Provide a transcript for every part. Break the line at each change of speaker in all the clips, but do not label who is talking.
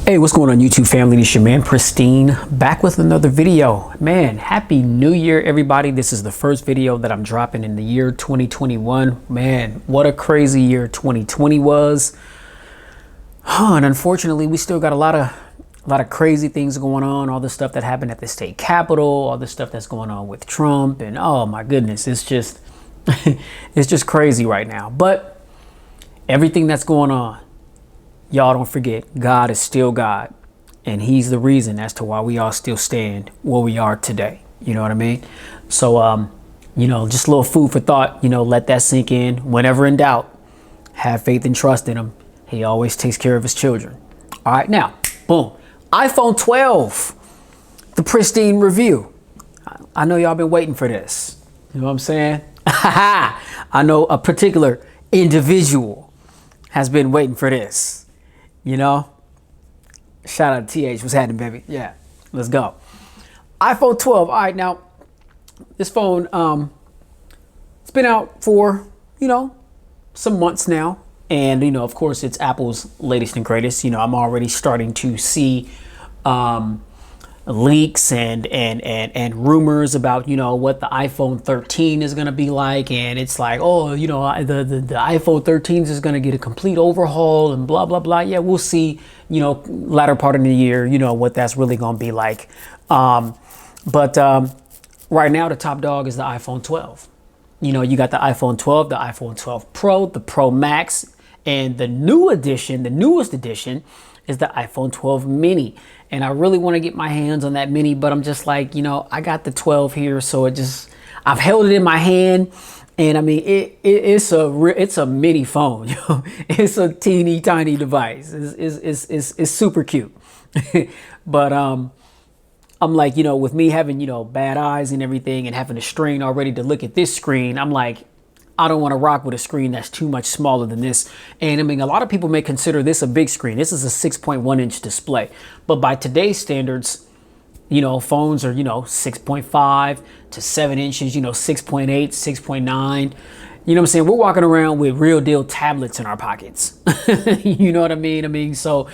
Hey, what's going on YouTube family? This is your man Pristine, back with another video. Man, happy new year everybody. This is the first video that I'm dropping in the year 2021. Man, what a crazy year 2020 was. And unfortunately, we still got a lot of crazy things going on, all the stuff that happened at the state capitol, all the stuff that's going on with Trump, and oh my goodness, it's just it's just crazy right now. But everything that's going on, y'all don't forget, God is still God, and he's the reason as to why we all still stand where we are today. You know what I mean? So, just a little food for thought, let that sink in. Whenever in doubt, have faith and trust in him. He always takes care of his children. All right, now, boom. iPhone 12, the Pristine review. I know y'all been waiting for this. You know what I'm saying? I know a particular individual has been waiting for this. Shout out to TH. What's happening, baby? Yeah, let's go. iPhone 12. All right, now this phone, it's been out for, some months now. And, of course, it's Apple's latest and greatest. I'm already starting to see leaks and rumors about, what the iPhone 13 is going to be like. And it's like, the iPhone 13 is going to get a complete overhaul and blah, blah, blah. Yeah, we'll see, latter part of the year, what that's really going to be like. But right now, the top dog is the iPhone 12. You got the iPhone 12, the iPhone 12 Pro, the Pro Max, and the newest edition is the iPhone 12 mini. And I really want to get my hands on that mini, but I'm just like, I got the 12 here. So I've held it in my hand, and I mean, it's a mini phone. It's a teeny tiny device. It's super cute. But, I'm like, with me having, bad eyes and everything and having a strain already to look at this screen, I'm like, I don't want to rock with a screen that's too much smaller than this. And I mean, a lot of people may consider this a big screen. This is a 6.1 inch display. But by today's standards, phones are, 6.5 to 7 inches, 6.8, 6.9. You know what I'm saying? We're walking around with real deal tablets in our pockets. You know what I mean? So,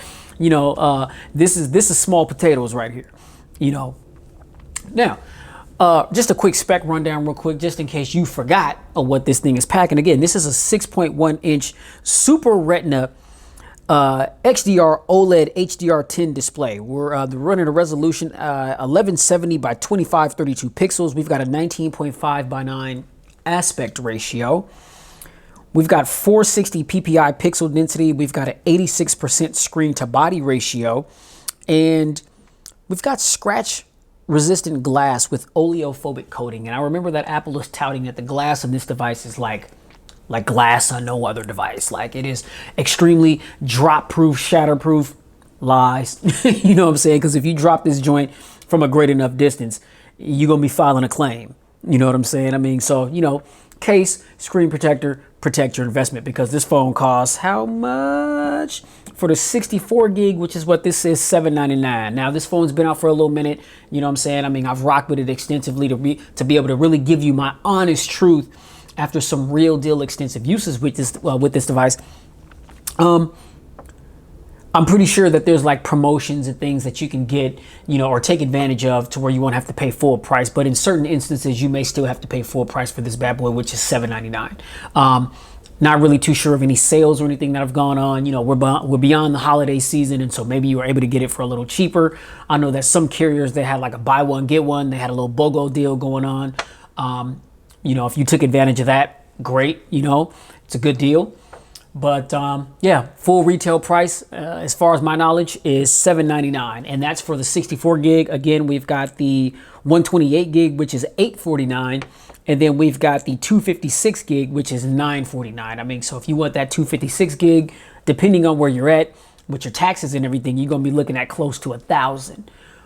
this is small potatoes right here. Now, just a quick spec rundown real quick, just in case you forgot what this thing is packing. Again, this is a 6.1 inch Super Retina XDR OLED HDR10 display. We're running a resolution 1170 by 2532 pixels. We've got a 19.5 by 9 aspect ratio. We've got 460 ppi pixel density. We've got an 86% screen to body ratio, and we've got scratch resistant glass with oleophobic coating. And I remember that Apple is touting that the glass on this device is like glass on no other device. Like, it is extremely drop proof, shatterproof. Lies. You know what I'm saying? Because if you drop this joint from a great enough distance, you're going to be filing a claim. You know what I'm saying? I mean, so, case, screen protector, protect your investment, because this phone costs how much? For the 64 gig, which is what this is, $799. Now, this phone's been out for a little minute. You know what I'm saying? I mean, I've rocked with it extensively to be able to really give you my honest truth after some real deal extensive uses with this device. I'm pretty sure that there's like promotions and things that you can get, or take advantage of to where you won't have to pay full price. But in certain instances, you may still have to pay full price for this bad boy, which is $799. Not really too sure of any sales or anything that have gone on. We're beyond the holiday season, and so maybe you were able to get it for a little cheaper. I know that some carriers, they had like a buy one, get one. They had a little BOGO deal going on. If you took advantage of that, great. It's a good deal. But yeah, full retail price, as far as my knowledge, is $799, and that's for the 64 gig. Again, we've got the 128 gig, which is $849, and then we've got the 256 gig, which is $949. I mean, so if you want that 256 gig, depending on where you're at with your taxes and everything, you're gonna be looking at close to $1,000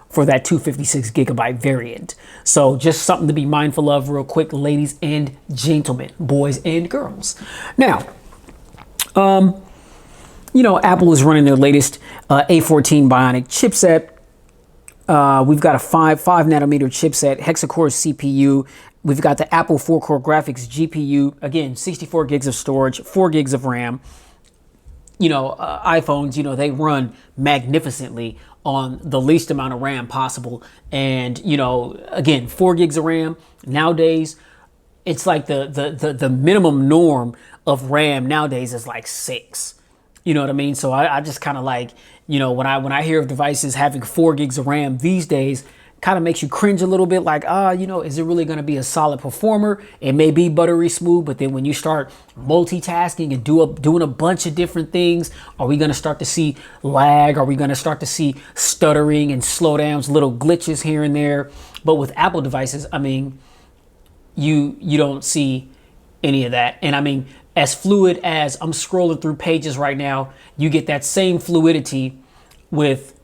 for that 256 gigabyte variant. So just something to be mindful of real quick, ladies and gentlemen, boys and girls. Now, Apple is running their latest A14 Bionic chipset. We've got a 5 nanometer chipset, hexa-core CPU. We've got the Apple 4-core graphics GPU. Again, 64 gigs of storage, 4 gigs of RAM. iPhones, they run magnificently on the least amount of RAM possible. And, again, 4 gigs of RAM nowadays, it's like the minimum norm of RAM nowadays is like 6. You know what I mean? So I just kind of like, when I hear of devices having 4 gigs of RAM these days, kind of makes you cringe a little bit, like, is it really going to be a solid performer? It may be buttery smooth, but then when you start multitasking and doing a bunch of different things, are we going to start to see lag? Are we going to start to see stuttering and slowdowns, little glitches here and there? But with Apple devices, I mean, you don't see any of that. And I mean, as fluid as I'm scrolling through pages right now, you get that same fluidity with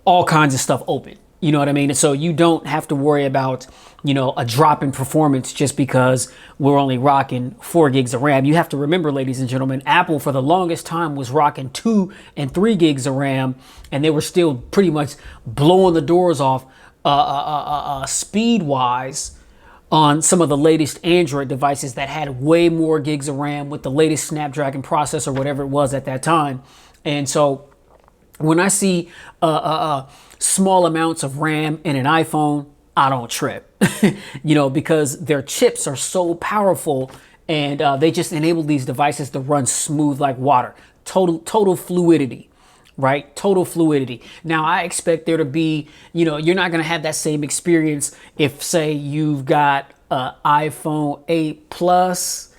all kinds of stuff open. You know what I mean? So you don't have to worry about, a drop in performance just because we're only rocking 4 gigs of RAM. You have to remember, ladies and gentlemen, Apple for the longest time was rocking 2 and 3 gigs of RAM, and they were still pretty much blowing the doors off speed-wise on some of the latest Android devices that had way more gigs of RAM with the latest Snapdragon processor, whatever it was at that time. And so when I see small amounts of RAM in an iPhone, I don't trip, because their chips are so powerful, and they just enable these devices to run smooth like water. Total fluidity, right? Total fluidity. Now, I expect there to be, you're not going to have that same experience if, say, you've got an iPhone 8 Plus,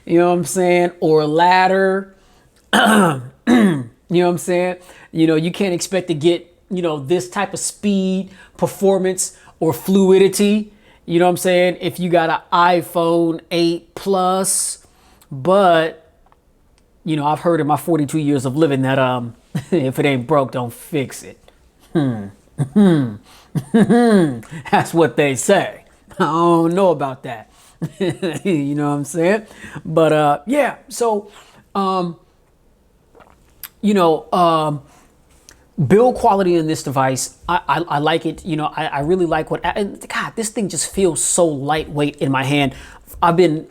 you know what I'm saying, or latter. You know what I'm saying? You can't expect to get, this type of speed, performance, or fluidity. You know what I'm saying? If you got an iPhone 8 Plus, but, I've heard in my 42 years of living that if it ain't broke, don't fix it. That's what they say. I don't know about that. You know what I'm saying? But yeah, so build quality in this device, I like it. I really like and God, this thing just feels so lightweight in my hand. I've been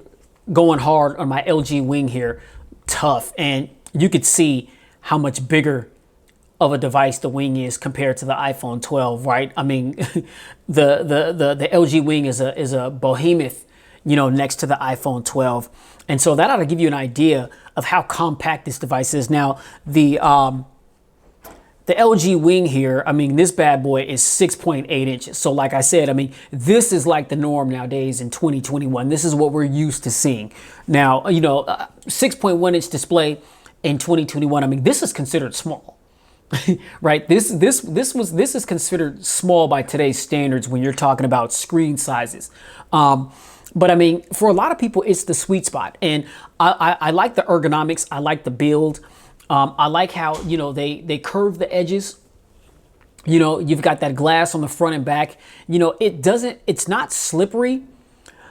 going hard on my LG Wing here, tough, and you could see how much bigger of a device the Wing is compared to the iPhone 12, right? I mean, the LG Wing is a behemoth, next to the iPhone 12, and so that ought to give you an idea of how compact this device is. Now, the LG Wing here, I mean, this bad boy is 6.8 inches. So like I said, I mean, this is like the norm nowadays in 2021. This is what we're used to seeing. Now, 6.1 inch display in 2021. I mean, this is considered small, right? This is considered small by today's standards when you're talking about screen sizes. But I mean, for a lot of people, it's the sweet spot. And I like the ergonomics. I like the build. I like how, they curve the edges. You've got that glass on the front and back. It's not slippery.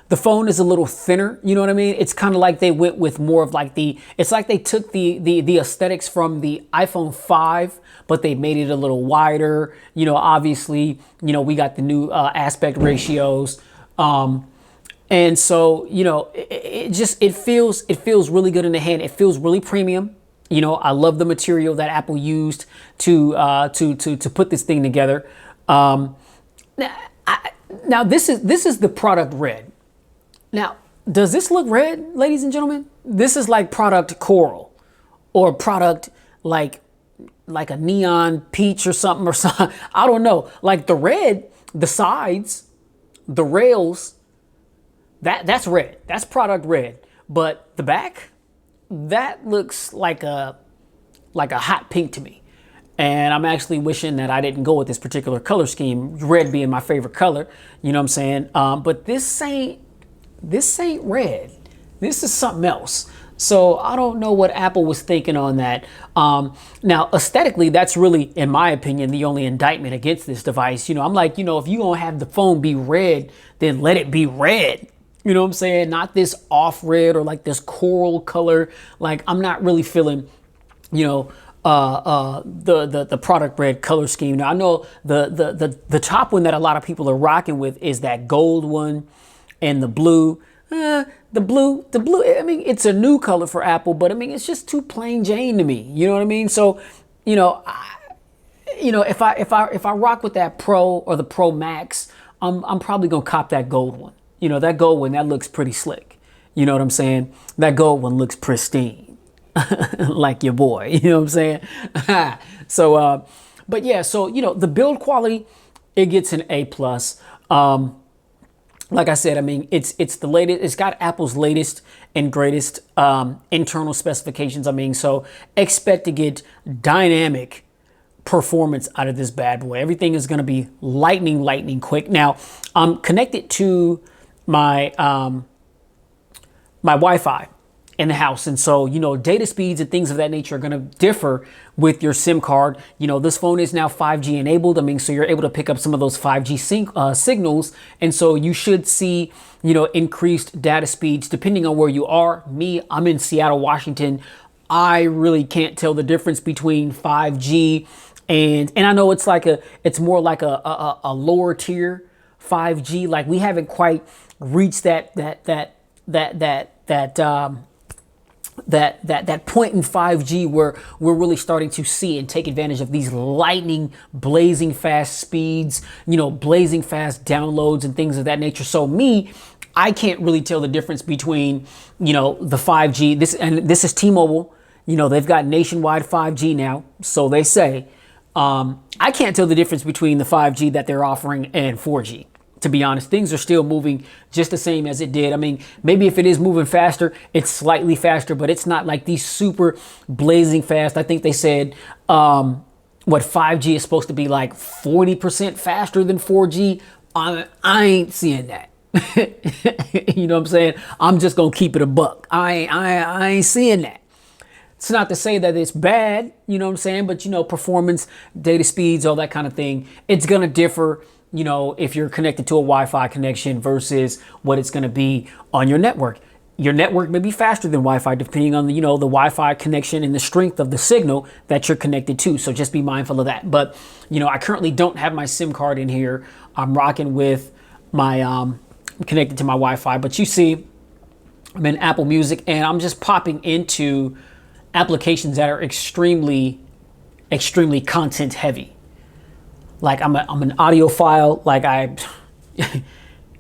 The phone is a little thinner. You know what I mean? It's kind of like they went with more of like it's like they took the aesthetics from the iPhone 5, but they made it a little wider. Obviously, we got the new aspect ratios. And so, it feels really good in the hand. It feels really premium. I love the material that Apple used to put this thing together. Now this is the product red. Now, does this look red, ladies and gentlemen? This is like product coral, or product like a neon peach or something I don't know. Like the red, the sides, the rails, that's red. That's product red. But the back, that looks like a hot pink to me. And I'm actually wishing that I didn't go with this particular color scheme, red being my favorite color. You know what I'm saying? But this ain't red. This is something else. So I don't know what Apple was thinking on that. Now, aesthetically, that's really, in my opinion, the only indictment against this device. I'm like, if you gonna have the phone be red, then let it be red. You know what I'm saying? Not this off red or like this coral color. Like, I'm not really feeling, the product red color scheme. Now, I know the top one that a lot of people are rocking with is that gold one and the blue. The blue, I mean, it's a new color for Apple, but I mean, it's just too plain Jane to me. You know what I mean? So, you know, if I rock with that Pro or the Pro Max, I'm probably gonna cop that gold one. You know, that gold one, that looks pretty slick. You know what I'm saying? That gold one looks pristine, like your boy. You know what I'm saying? So, but yeah, so you know, the build quality, it gets an A plus. Like I said, I mean, it's the latest. It's got Apple's latest and greatest internal specifications. I mean, so expect to get dynamic performance out of this bad boy. Everything is going to be lightning quick. Now, I'm connected to my my Wi-Fi in the house, and so you know, data speeds and things of that nature are going to differ with your SIM card. You know, this phone is now 5G enabled. I mean, so you're able to pick up some of those 5G signals, and so you should see, you know, increased data speeds depending on where you are. Me, I'm in Seattle, Washington. I really can't tell the difference between 5G and I know it's more like a lower tier 5G. Like we haven't quite reached that point in 5G where we're really starting to see and take advantage of these lightning, blazing fast speeds, you know, blazing fast downloads and things of that nature. So I can't really tell the difference between, you know, the 5G. This is T-Mobile. You know, they've got nationwide 5G now, so they say. I can't tell the difference between the 5G that they're offering and 4G. To be honest, things are still moving just the same as it did. I mean, maybe if it is moving faster, it's slightly faster, but it's not like these super blazing fast. I think they said what 5G is supposed to be like 40% faster than 4G. I ain't seeing that. You know what I'm saying? I'm just gonna keep it a buck. I ain't seeing that. It's not to say that it's bad, you know what I'm saying? But, you know, performance, data speeds, all that kind of thing, it's going to differ, you know, if you're connected to a Wi-Fi connection versus what it's going to be on your network. Your network may be faster than Wi-Fi depending on the, you know, the Wi-Fi connection and the strength of the signal that you're connected to. So just be mindful of that. But, you know, I currently don't have my SIM card in here. I'm rocking with my, I'm connected to my Wi-Fi. But you see, I'm in Apple Music and I'm just popping into applications that are extremely content heavy. Like I'm an audiophile. Like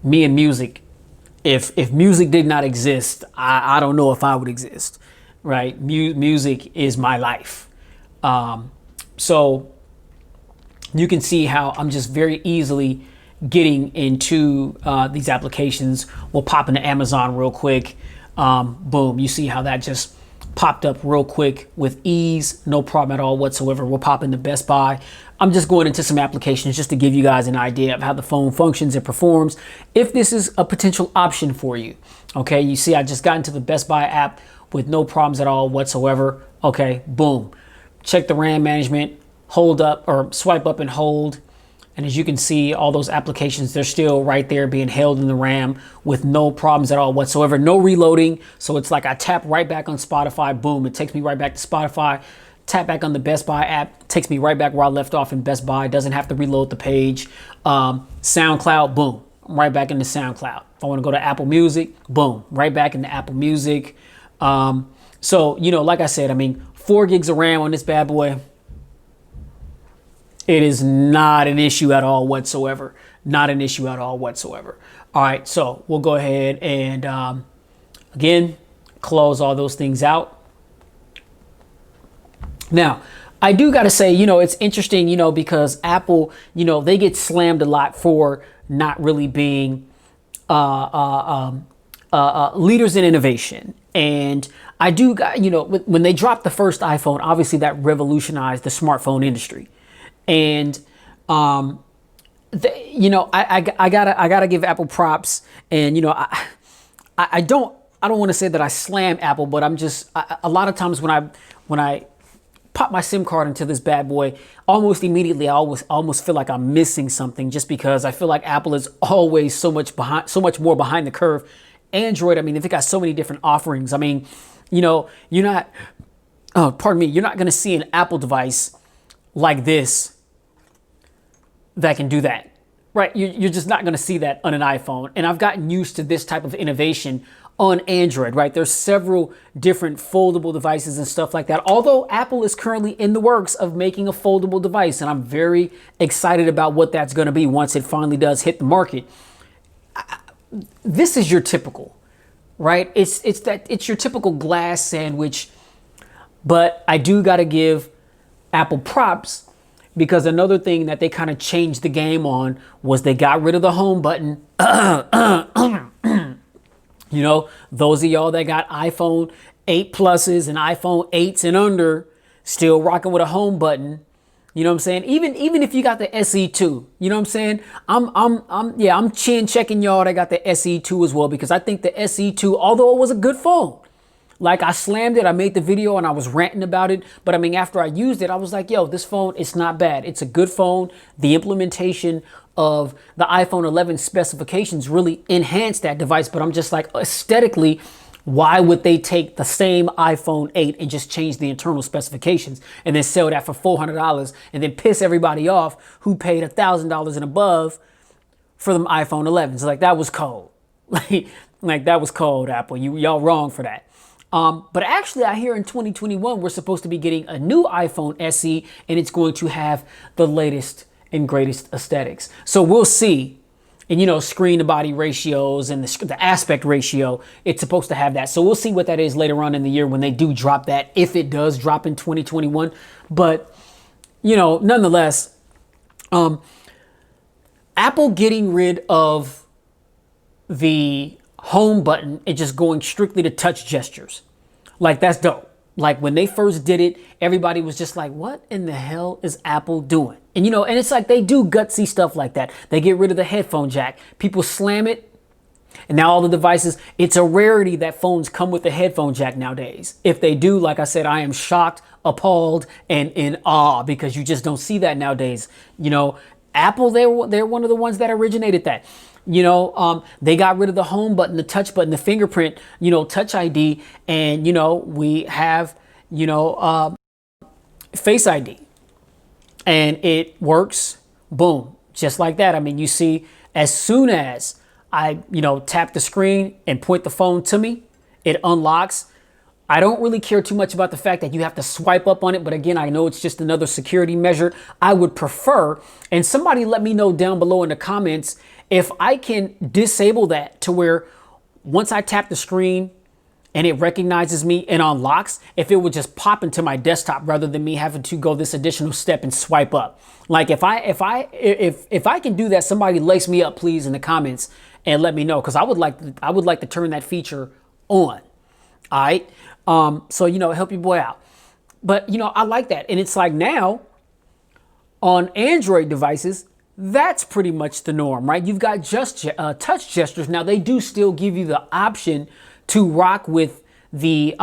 me and music. If music did not exist, I don't know if I would exist. Right? Music is my life. So you can see how I'm just very easily getting into these applications. We'll pop into Amazon real quick. Boom. You see how that just popped up real quick with ease, no problem at all whatsoever. We'll pop into Best Buy. I'm just going into some applications just to give you guys an idea of how the phone functions and performs, if this is a potential option for you. Okay, you see I just got into the Best Buy app with no problems at all whatsoever. Okay, boom. Check the RAM management, hold up or swipe up and hold. And as you can see, all those applications, they're still right there being held in the RAM with no problems at all whatsoever. No reloading. So it's like I tap right back on Spotify. Boom. It takes me right back to Spotify. Tap back on the Best Buy app. Takes me right back where I left off in Best Buy. Doesn't have to reload the page. SoundCloud. Boom. I'm right back into SoundCloud. If I want to go to Apple Music. Boom. Right back into Apple Music. So, you know, like I said, I mean, 4 gigs of RAM on this bad boy. It is not an issue at all whatsoever. Not an issue at all whatsoever. All right, so we'll go ahead and, again, close all those things out. Now, I do got to say, you know, it's interesting, you know, because Apple, you know, they get slammed a lot for not really being leaders in innovation. And I do got, you know, when they dropped the first iPhone, obviously that revolutionized the smartphone industry. And, you know, I gotta give Apple props. And, you know, I don't want to say that I slam Apple, but I'm just, a lot of times when I pop my SIM card into this bad boy, almost immediately, I almost feel like I'm missing something, just because I feel like Apple is always so much more behind the curve. Android, I mean, they've got so many different offerings. I mean, you know, you're not going to see an Apple device like this that can do that. right? You're just not going to see that on an iPhone. And I've gotten used to this type of innovation on Android, right? There's several different foldable devices and stuff like that. Although Apple is currently in the works of making a foldable device, and I'm very excited about what that's going to be once it finally does hit the market. This is your typical, right? It's your typical glass sandwich, but I do got to give Apple props, because another thing that they kind of changed the game on was they got rid of the home button. You know, those of y'all that got iPhone 8 Pluses and iPhone 8s and under still rocking with a home button. You know what I'm saying? Even if you got the SE2, you know what I'm saying? I'm chin checking y'all that got the SE2 as well, because I think the SE2, although it was a good phone, like I slammed it, I made the video and I was ranting about it. But I mean, after I used it, I was like, yo, this phone, it's not bad. It's a good phone. The implementation of the iPhone 11 specifications really enhanced that device. But I'm just like, aesthetically, why would they take the same iPhone 8 and just change the internal specifications and then sell that for $400 and then piss everybody off who paid $1,000 and above for them iPhone 11s? Like, that was cold. Like that was cold, Apple. Y'all wrong for that. But actually, I hear in 2021, we're supposed to be getting a new iPhone SE, and it's going to have the latest and greatest aesthetics. So we'll see. And, you know, screen to body ratios and the aspect ratio, it's supposed to have that. So we'll see what that is later on in the year when they do drop that, if it does drop in 2021. But, you know, nonetheless, Apple getting rid of the home button and just going strictly to touch gestures. Like, that's dope. Like, when they first did it, everybody was just like, what in the hell is Apple doing? And, you know, and it's like they do gutsy stuff like that. They get rid of the headphone jack. People slam it. And now all the devices, it's a rarity that phones come with a headphone jack nowadays. If they do, like I said, I am shocked, appalled, and in awe, because you just don't see that nowadays. You know, Apple, they're one of the ones that originated that. You know, they got rid of the home button, the touch button, the fingerprint, you know, Touch ID. And, you know, we have, you know, Face ID. And it works, boom, just like that. I mean, you see, as soon as I, you know, tap the screen and point the phone to me, it unlocks. I don't really care too much about the fact that you have to swipe up on it. But again, I know it's just another security measure. I would prefer, and somebody let me know down below in the comments, if I can disable that to where once I tap the screen and it recognizes me and unlocks, if it would just pop into my desktop rather than me having to go this additional step and swipe up. Like, if I can do that, somebody lace me up, please, in the comments and let me know, because I would like to turn that feature on. All right. So, you know, help your boy out. But, you know, I like that. And it's like, now on Android devices, that's pretty much the norm, right? You've got just touch gestures. Now, they do still give you the option to rock with the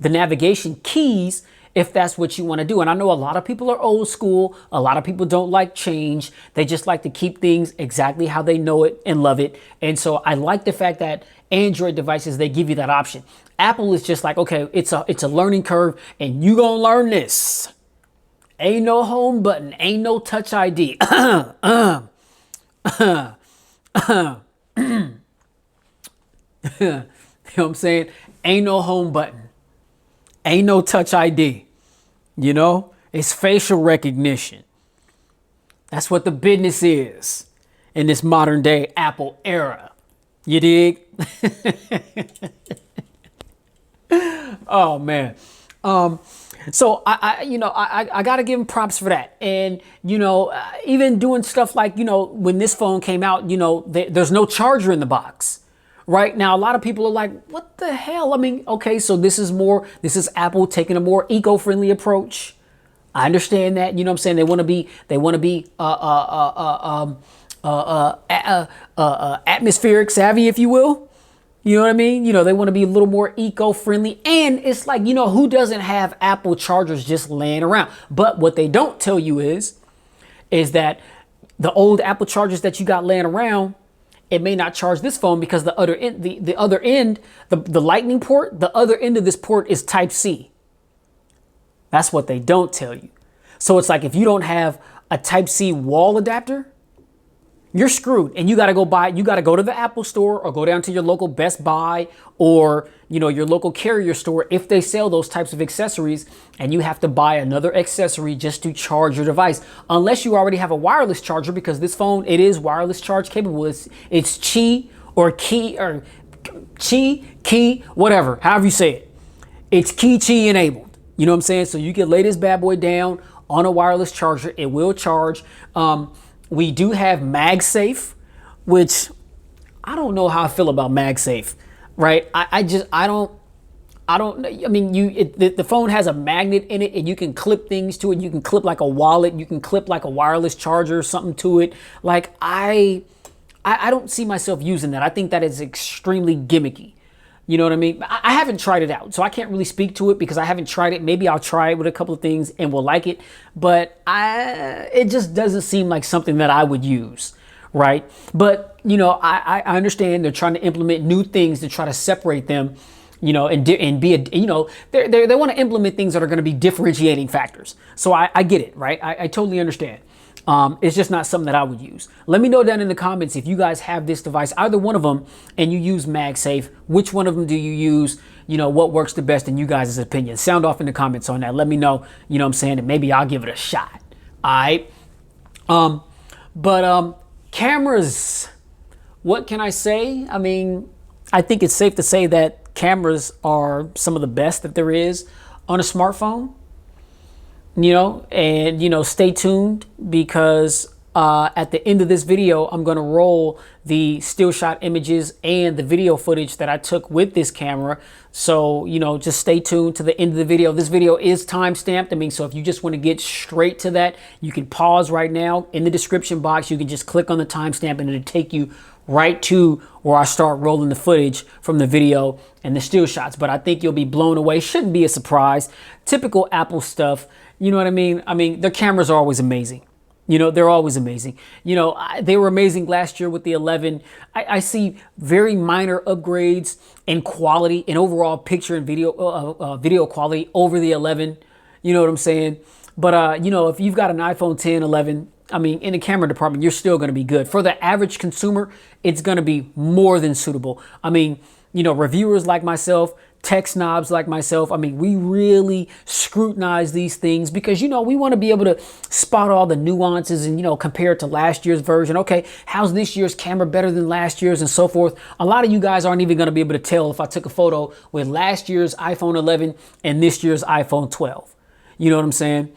navigation keys if that's what you want to do. And I know a lot of people are old school. A lot of people don't like change. They just like to keep things exactly how they know it and love it. And so I like the fact that Android devices, they give you that option. Apple is just like, okay, it's a learning curve, and you gonna learn this. Ain't no home button, ain't no Touch ID. You know what I'm saying? Ain't no home button. Ain't no Touch ID. You know, it's facial recognition. That's what the business is in this modern day Apple era. You dig? Oh man. So I got to give him props for that. And, you know, even doing stuff like, you know, when this phone came out, you know, there's no charger in the box. Right now, a lot of people are like, what the hell? I mean, OK, so this is Apple taking a more eco-friendly approach. I understand that. You know what I'm saying? They want to be atmospheric savvy, if you will. You know what I mean? You know, they want to be a little more eco-friendly. And it's like, you know, who doesn't have Apple chargers just laying around? But what they don't tell you is that the old Apple chargers that you got laying around, it may not charge this phone, because the other end, the other end, the lightning port, the other end of this port is Type-C. That's what they don't tell you. So it's like, if you don't have a Type-C wall adapter, you're screwed, and you got to go to the Apple store or go down to your local Best Buy or, your local carrier store if they sell those types of accessories, and you have to buy another accessory just to charge your device. Unless you already have a wireless charger, because this phone, it is wireless charge capable. It's Qi or Key or Key, whatever, however you say it. It's Qi enabled. You know what I'm saying? So you can lay this bad boy down on a wireless charger. It will charge. We do have MagSafe, which I don't know how I feel about MagSafe, right? The phone has a magnet in it, and you can clip things to it. You can clip like a wallet. You can clip like a wireless charger or something to it. Like I don't see myself using that. I think that is extremely gimmicky. You know what I mean? I haven't tried it out, so I can't really speak to it because I haven't tried it. Maybe I'll try it with a couple of things and will like it, but it just doesn't seem like something that I would use, right? But, I understand they're trying to implement new things to try to separate them, and be they want to implement things that are going to be differentiating factors. So I get it, right? I totally understand. It's just not something that I would use. Let me know down in the comments if you guys have this device, either one of them, and you use MagSafe. Which one of them do you use? What works the best in you guys' opinion? Sound off in the comments on that. Let me know, what I'm saying, and maybe I'll give it a shot. All right. Cameras, what can I say? I mean, I think it's safe to say that cameras are some of the best that there is on a smartphone. Stay tuned because at the end of this video, I'm going to roll the still shot images and the video footage that I took with this camera. So, just stay tuned to the end of the video. This video is time stamped. So if you just want to get straight to that, you can pause right now. In the description box, you can just click on the timestamp and it'll take you right to where I start rolling the footage from the video and the still shots. But I think you'll be blown away. Shouldn't be a surprise. Typical Apple stuff. You know what I mean? Their cameras are always amazing. They're always amazing. They were amazing last year with the 11. I see very minor upgrades in quality, in overall picture and video quality over the 11. You know what I'm saying? But, if you've got an iPhone 10, 11, in the camera department, you're still going to be good. For the average consumer, it's going to be more than suitable. Reviewers like myself, tech snobs like myself, we really scrutinize these things because, we want to be able to spot all the nuances and, compare it to last year's version. Okay, how's this year's camera better than last year's and so forth? A lot of you guys aren't even going to be able to tell if I took a photo with last year's iPhone 11 and this year's iPhone 12. You know what I'm saying?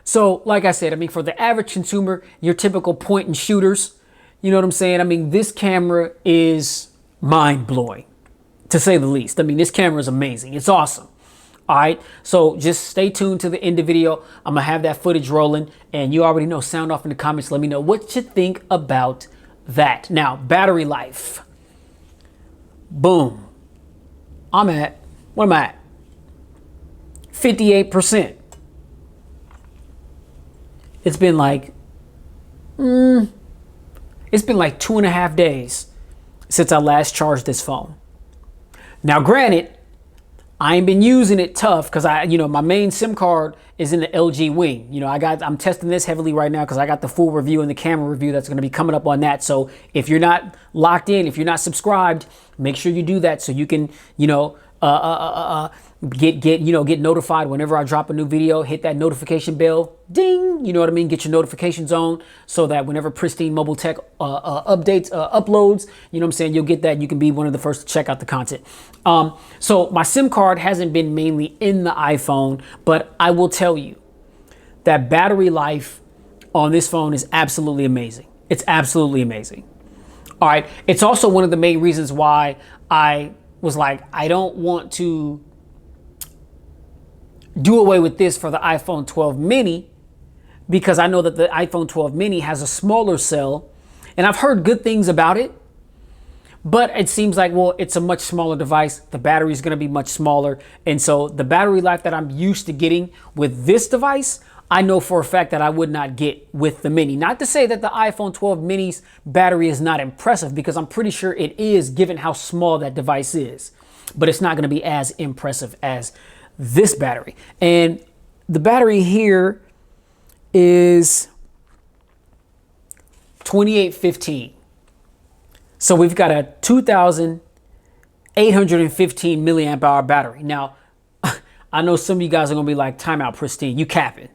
So like I said, for the average consumer, your typical point and shooters, you know what I'm saying? This camera is mind blowing, to say the least. This camera is amazing. It's awesome. All right. So just stay tuned to the end of the video. I'm going to have that footage rolling, and you already know, sound off in the comments. Let me know what you think about that. Now, battery life. Boom. What am I at? 58%. It's been like 2.5 days since I last charged this phone. Now, granted, I ain't been using it tough because my main SIM card is in the LG Wing. I'm testing this heavily right now because I got the full review and the camera review that's going to be coming up on that. So if you're not locked in, if you're not subscribed, make sure you do that so you can, get notified whenever I drop a new video. Hit that notification bell, ding, get your notifications on so that whenever Pristine Mobile Tech uploads, you'll get that. You can be one of the first to check out the content. So my SIM card hasn't been mainly in the iPhone, but I will tell you that battery life on this phone is absolutely amazing. It's absolutely amazing. All right. It's also one of the main reasons why I was like, I don't want to do away with this for the iPhone 12 mini, because I know that the iPhone 12 mini has a smaller cell, and I've heard good things about it, but it seems like, well, it's a much smaller device. The battery is going to be much smaller. And so the battery life that I'm used to getting with this device, I know for a fact that I would not get with the mini. Not to say that the iPhone 12 mini's battery is not impressive, because I'm pretty sure it is, given how small that device is, but it's not going to be as impressive as this battery. And the battery here is 2815. So we've got a 2,815 milliamp hour battery. Now, I know some of you guys are going to be like, time out, Pristine. You capping.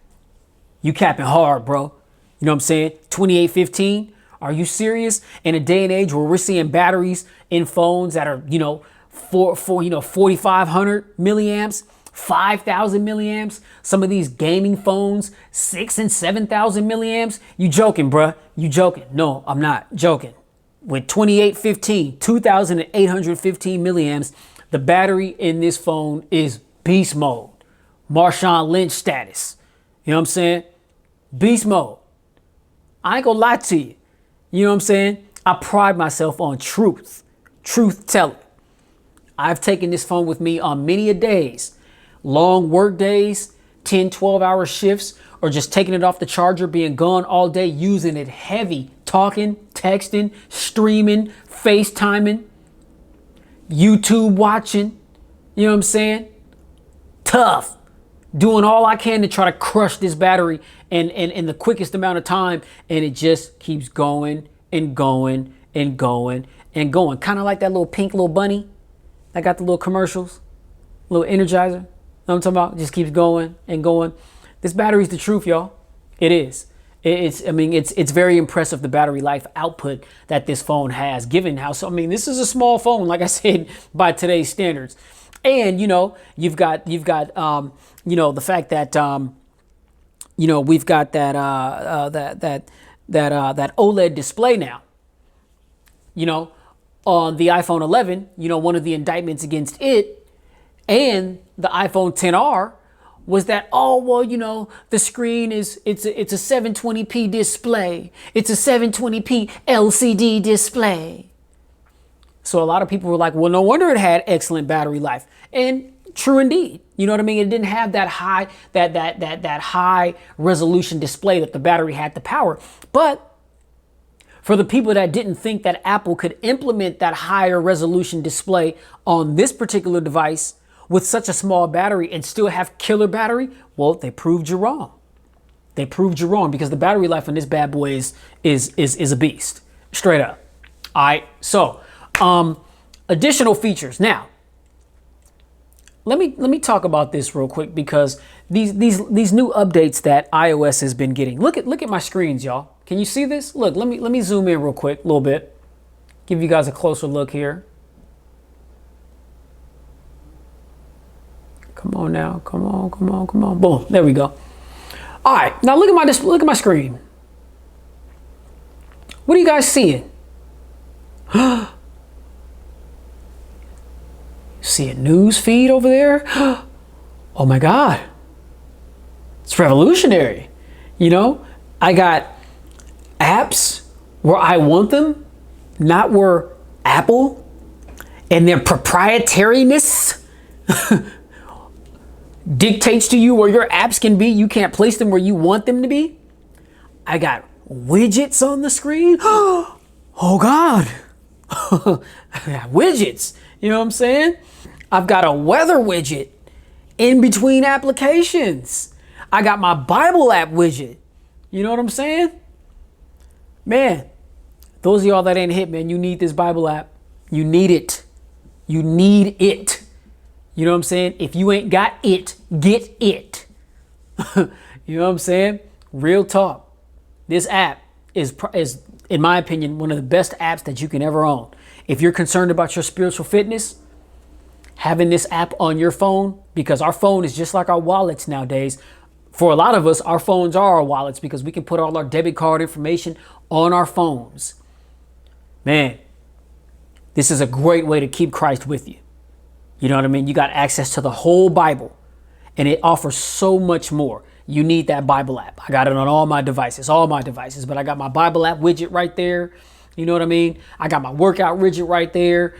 You capping hard, bro. You know what I'm saying? 2815. Are you serious? In a day and age where we're seeing batteries in phones that are, 4,500 milliamps, 5,000 milliamps. Some of these gaming phones, 6,000 and 7,000 milliamps. You joking, bruh. You joking. No, I'm not joking. With 2815, 2,815 milliamps, the battery in this phone is beast mode. Marshawn Lynch status. You know what I'm saying? Beast mode. I ain't gonna lie to you. You know what I'm saying? I pride myself on truth telling. I've taken this phone with me on many a days, long work days, 10, 12-hour shifts, or just taking it off the charger, being gone all day, using it heavy, talking, texting, streaming, FaceTiming, YouTube watching. You know what I'm saying? Tough. Doing all I can to try to crush this battery in the quickest amount of time. And it just keeps going and going and going and going. Kind of like that little pink little bunny that got the little commercials, little energizer. You know what I'm talking about? Just keeps going and going. This battery's the truth, y'all. It is. It's very impressive, the battery life output that this phone has, given how, this is a small phone, like I said, by today's standards. And, you've got the fact that, we've got that OLED display now, on the iPhone 11, one of the indictments against it and the iPhone XR was that, the screen it's a 720p display. It's a 720p LCD display. So a lot of people were like, well, no wonder it had excellent battery life. And true indeed. You know what I mean? It didn't have that high, that high resolution display that the battery had to power. But for the people that didn't think that Apple could implement that higher resolution display on this particular device with such a small battery and still have killer battery, well, they proved you wrong. They proved you wrong, because the battery life on this bad boy is a beast. Straight up. All right. So, additional features. Now, let me talk about this real quick, because these new updates that iOS has been getting. Look at my screens, y'all. Can you see this? Look, let me zoom in real quick, a little bit. Give you guys a closer look here. Come on now. Come on. Boom. There we go. All right. Now look at my screen. What are you guys seeing? See a news feed over there? Oh my God. It's revolutionary. I got apps where I want them, not where Apple and their proprietariness dictates to you where your apps can be. You can't place them where you want them to be. I got widgets on the screen. Oh God. I got widgets. You know what I'm saying? I've got a weather widget in between applications. I got my Bible app widget. You know what I'm saying? Man, those of y'all that ain't hit, man, you need this Bible app. You need it. You need it. You know what I'm saying? If you ain't got it, get it. You know what I'm saying? Real talk. This app is, in my opinion, one of the best apps that you can ever own. If you're concerned about your spiritual fitness, having this app on your phone, because our phone is just like our wallets nowadays. For a lot of us, our phones are our wallets, because we can put all our debit card information on our phones. Man, this is a great way to keep Christ with you. You know what I mean? You got access to the whole Bible, and it offers so much more. You need that Bible app. I got it on all my devices, but I got my Bible app widget right there. You know what I mean? I got my workout widget right there,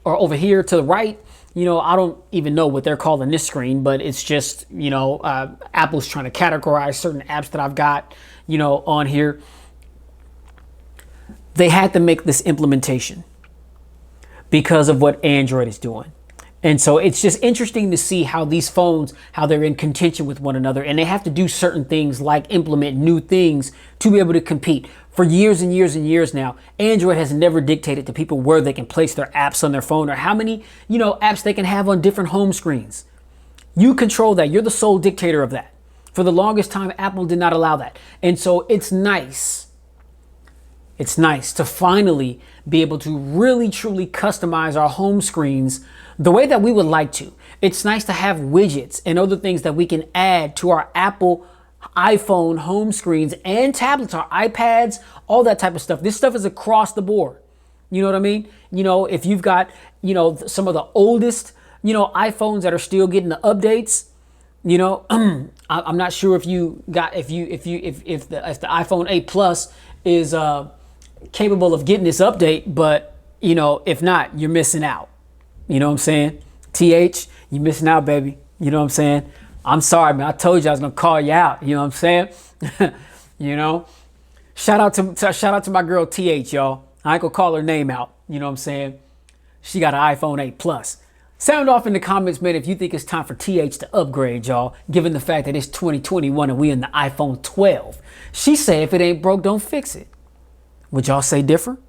over here to the right. I don't even know what they're calling this screen, but it's just, Apple's trying to categorize certain apps that I've got, on here. They had to make this implementation because of what Android is doing. And so it's just interesting to see how these phones, how they're in contention with one another, and they have to do certain things like implement new things to be able to compete. For years and years and years now, Android has never dictated to people where they can place their apps on their phone or how many, apps they can have on different home screens. You control that. You're the sole dictator of that. For the longest time, Apple did not allow that. And so it's nice. It's nice to finally be able to really, truly customize our home screens the way that we would like to. It's nice to have widgets and other things that we can add to our Apple iPhone home screens and tablets, our iPads, all that type of stuff. This stuff is across the board. You know what I mean? If you've got, some of the oldest, iPhones that are still getting the updates, I'm not sure if you got, if the iPhone 8 Plus is capable of getting this update, but if not, you're missing out. You know what I'm saying? TH, you missing out, baby. You know what I'm saying? I'm sorry, man. I told you I was gonna call you out. You know what I'm saying? Shout out to my girl TH, y'all. I ain't gonna call her name out. You know what I'm saying? She got an iPhone 8 Plus. Sound off in the comments, man, if you think it's time for TH to upgrade, y'all, given the fact that it's 2021 and we in the iPhone 12. She said if it ain't broke, don't fix it. Would y'all say different?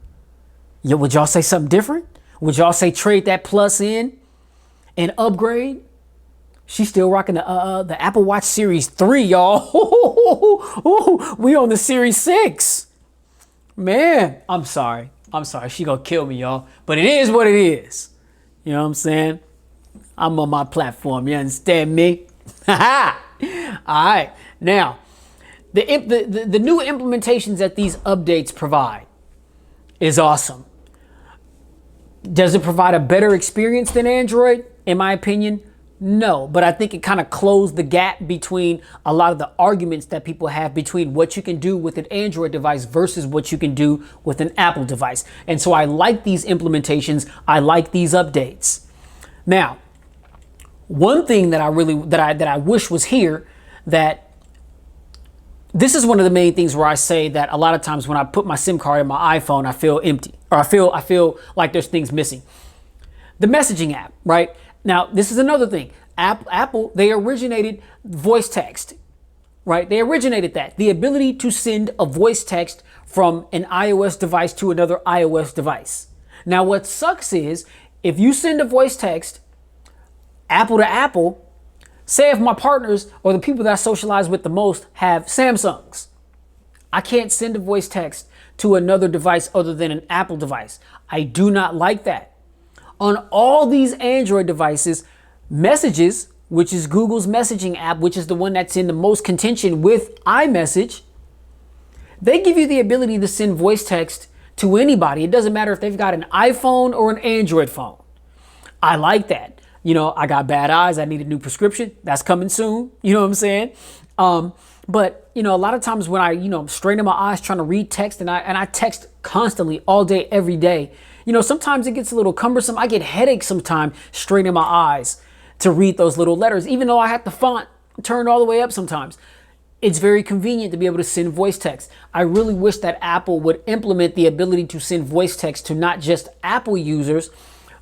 Yeah, would y'all say something different? Would y'all say trade that Plus in and upgrade? She's still rocking the Apple Watch Series 3, y'all. We on the Series 6. Man, I'm sorry. She gonna kill me, y'all. But it is what it is. You know what I'm saying? I'm on my platform. You understand me? All right. Now, the new implementations that these updates provide is awesome. Does it provide a better experience than Android? In my opinion, no. But I think it kind of closed the gap between a lot of the arguments that people have between what you can do with an Android device versus what you can do with an Apple device. And so I like these implementations. I like these updates. Now, one thing that I wish was here, that this is one of the main things where I say that a lot of times when I put my SIM card in my iPhone, I feel empty, or I feel like there's things missing. The messaging app, right? Now, this is another thing. Apple, they originated voice text, right? They originated that. The ability to send a voice text from an iOS device to another iOS device. Now, what sucks is if you send a voice text, Apple to Apple, say if my partners or the people that I socialize with the most have Samsungs, I can't send a voice text to another device other than an Apple device. I do not like that. On all these Android devices, Messages, which is Google's messaging app, which is the one that's in the most contention with iMessage, they give you the ability to send voice text to anybody. It doesn't matter if they've got an iPhone or an Android phone. I like that. I got bad eyes. I need a new prescription. That's coming soon. You know what I'm saying? But a lot of times when I, straining my eyes trying to read text, and I text constantly all day, every day, sometimes it gets a little cumbersome. I get headaches sometimes straining my eyes to read those little letters, even though I have the font turned all the way up sometimes. It's very convenient to be able to send voice text. I really wish that Apple would implement the ability to send voice text to not just Apple users,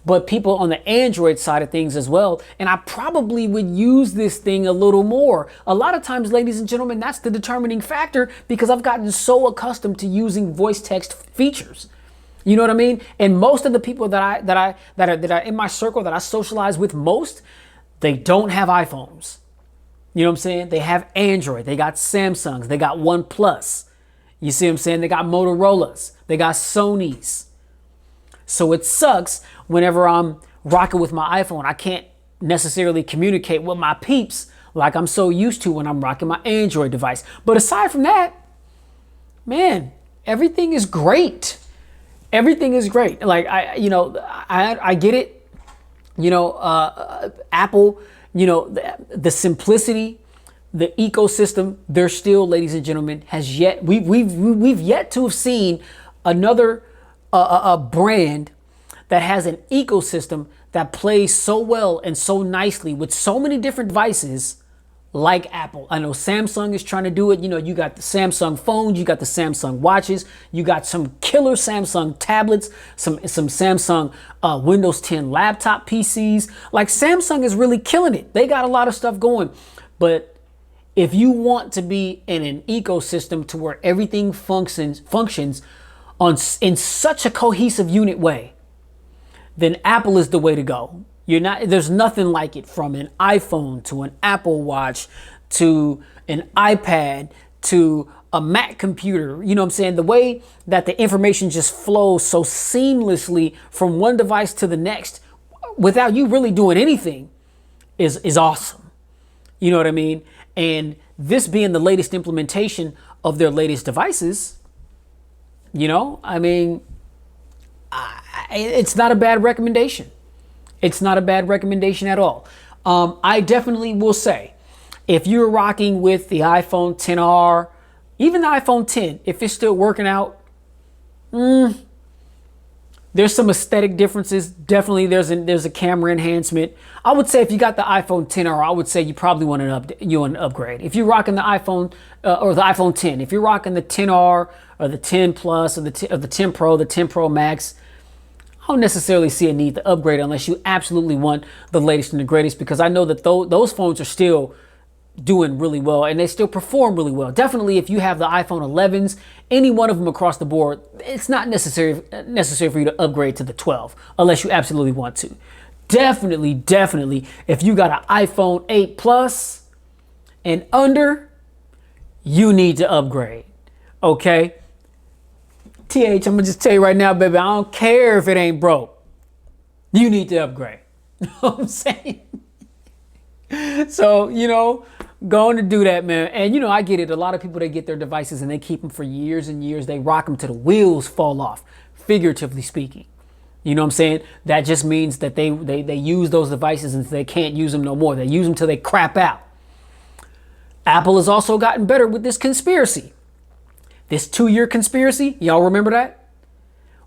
but people on the Android side of things as well. And I probably would use this thing a little more. A lot of times, ladies and gentlemen, that's the determining factor, because I've gotten so accustomed to using voice text features. You know what I mean? And most of the people that are in my circle that I socialize with most, they don't have iPhones. You know what I'm saying? They have Android. They got Samsungs. They got OnePlus. You see what I'm saying? They got Motorola's. They got Sony's. So it sucks whenever I'm rocking with my iPhone. I can't necessarily communicate with my peeps like I'm so used to when I'm rocking my Android device. But aside from that, man, everything is great. Everything is great. Like I get it. Apple, the simplicity, the ecosystem, there still, ladies and gentlemen, we've yet to have seen another a brand that has an ecosystem that plays so well and so nicely with so many different devices like Apple. I know Samsung is trying to do it. You know, you got the Samsung phones, you got the Samsung watches, you got some killer Samsung tablets, some Samsung Windows 10 laptop PCs. Like Samsung is really killing it. They got a lot of stuff going. But if you want to be in an ecosystem to where everything functions in such a cohesive unit way, then Apple is the way to go. There's nothing like it, from an iPhone to an Apple Watch to an iPad to a Mac computer. You know what I'm saying? The way that the information just flows so seamlessly from one device to the next without you really doing anything is awesome. You know what I mean? And this being the latest implementation of their latest devices, you know, I mean, it's not a bad recommendation. It's not a bad recommendation at all. I definitely will say, if you're rocking with the iPhone XR, even the iPhone 10, if it's still working out, there's some aesthetic differences. Definitely there's a camera enhancement. I would say if you got the iPhone XR, I would say you probably want an upgrade. If you're rocking the iPhone or the iPhone 10, if you're rocking the XR or the 10 Plus or the 10 Pro, the 10 Pro Max, I don't necessarily see a need to upgrade unless you absolutely want the latest and the greatest, because I know that those phones are still doing really well and they still perform really well. Definitely if you have the iPhone 11s, any one of them across the board, it's not necessary for you to upgrade to the 12 unless you absolutely want to. Definitely, if you got an iPhone 8 Plus and under, you need to upgrade, okay? TH, I'm gonna just tell you right now, baby, I don't care if it ain't broke. You need to upgrade. You know what I'm saying? So, you know, going to do that, man. And, you know, I get it. A lot of people, they get their devices and they keep them for years and years. They rock them till the wheels fall off, figuratively speaking. You know what I'm saying? That just means that they use those devices and they can't use them no more. They use them till they crap out. Apple has also gotten better with this conspiracy. This 2-year conspiracy, y'all remember that?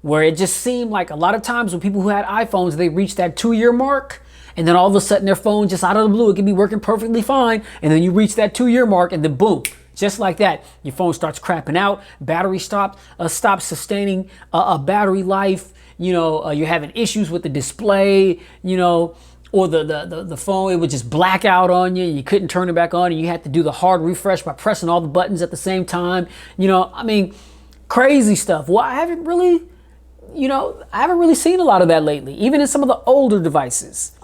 Where it just seemed like a lot of times when people who had iPhones, they reached that 2-year mark, and then all of a sudden their phone just out of the blue, it can be working perfectly fine, and then you reach that 2-year mark, and then boom, just like that, your phone starts crapping out, battery stops sustaining a battery life, you know, you're having issues with the display, you know, or the phone, it would just black out on you. You couldn't turn it back on, and you had to do the hard refresh by pressing all the buttons at the same time. You know, I mean, crazy stuff. Well, I haven't really seen a lot of that lately, even in some of the older devices.